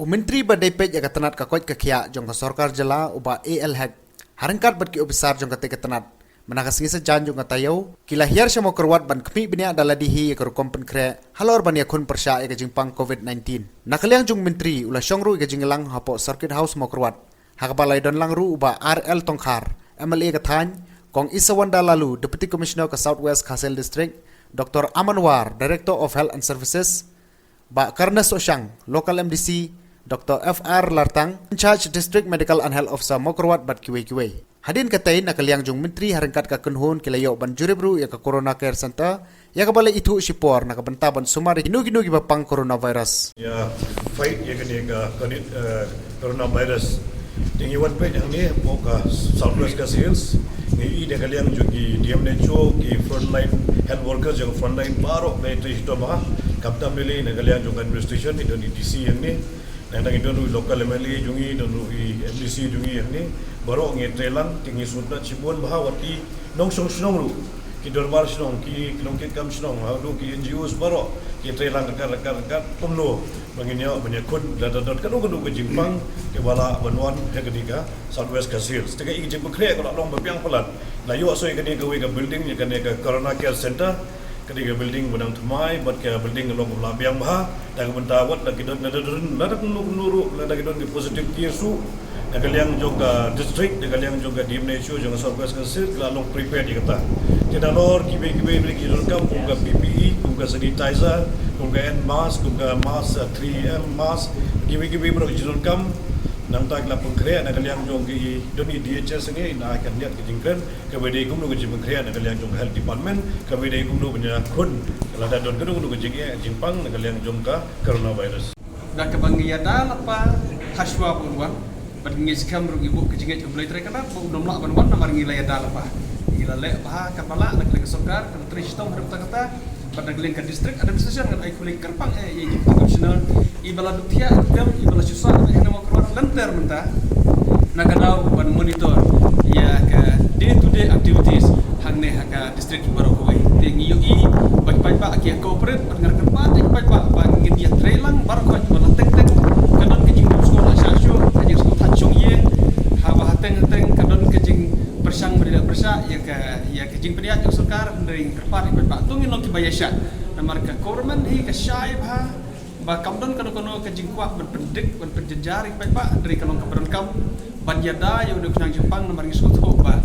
Menteri Badai ya ketenat kakot kekia jong ke sorkar jela uba AL hack harangkat bat ki obisar jong kate ketenat menakas ngisa jan jong katayau kila hiar syamo kerwat ban kemi benia adalah dihi ke kompen kre halor ban yakun persya ya jingpang COVID-19 nakaliang jong menteri ulah syongru ya jingelang hapo circuit house mo kerwat hakabalai don langru uba RL Tongkhar MLA kathan kong Isawanda lalu Deputy Commissioner ke Southwest Khasel District Dr. Amanwar Director of Health and Services Ba Karnas Osyang Local MDC Dr. FR Lartang, in charge District Medical and Health Officer Mokrwat bat kiwe-kiwe. Hadin katay nakaliang jong menteri harangkat ka kunhun kilayo ban juribru ya ka Corona Care Center ya kabala itu sipor nakabantaban sumari ginugi ba pang coronavirus. Ya fight ya kani ka coronavirus. Tingi wan pe yang ni mo ka Southwest ka sales ni ide kaliang jogi DMHO ki frontline health workers yang frontline baro na ito ba kapta mili nakaliang jong administration ito ni DC yang ni nang itu local MLA jungi dan MDC jungi ni baru ngetrelang tinggi sudah cibun bahawati nong song snong lu ki dormar snong ki knongket kam snong hadu ki NGOs baru ngetrelang rekan pemlo menginya menyekut dadadot kan ugu jimpang ke bala banwan he ketika Southwest Kasir setiap iki jimpa krek kalau long bepiang pelat la yo so ikani ke building ni kan ke Corona Care Center ketika building benang temai buat ke building long labiang bah dan mentawat lagi don nada nuru lagi don di positif kiesu dan kalian juga district dan kalian juga di Malaysia jangan Southwest Kasir kalau prepare di kata tidak lor kibe bagi rekam buka PPE buka sanitizer buka hand mask buka mask 3M mask kibe bro rekam nang tak la pengkrea nak kalian jong ki doni DHS ni nak akan lihat kejingkan kebedai kum nu pengkrea nak kalian jong health department kebedai kum nu punya kun kalau ada don kenu nu kejingnya jimpang nak kalian jong ka coronavirus dak kebangian dah apa haswa bunwan badngi skam ru ibu kejingnya mulai terkena belum lak banwan namar ngilai dah apa gila le bah kapala nak ke sokar kan tristom harap kata pada kalian ke distrik administration kan ai kulik kerpang ya profesional ibala dutia dam ibala susah nak nama keluar lenter mentah nak kadau ban monitor ya ke day to day activities hangne haka distrik baru koi tengi yui baik-baik pak akia corporate pendengar kerpa baik-baik pak bangin dia trailang baru koi bala tek-tek kadon kejing sekolah syasyo kejing sekolah tachong ye hawa hateng kadon kejing bersang berdiri bersak ya kejing peniat yang sukar dari kerpa baik-baik tungin lo kibayasya namar ke government hi ke syai bah ba kamdon kono kejing kuah berpendik berpenjejari baik-baik dari kanong keberengkam ban yada ya udah kunang Jepang namar ngisut ba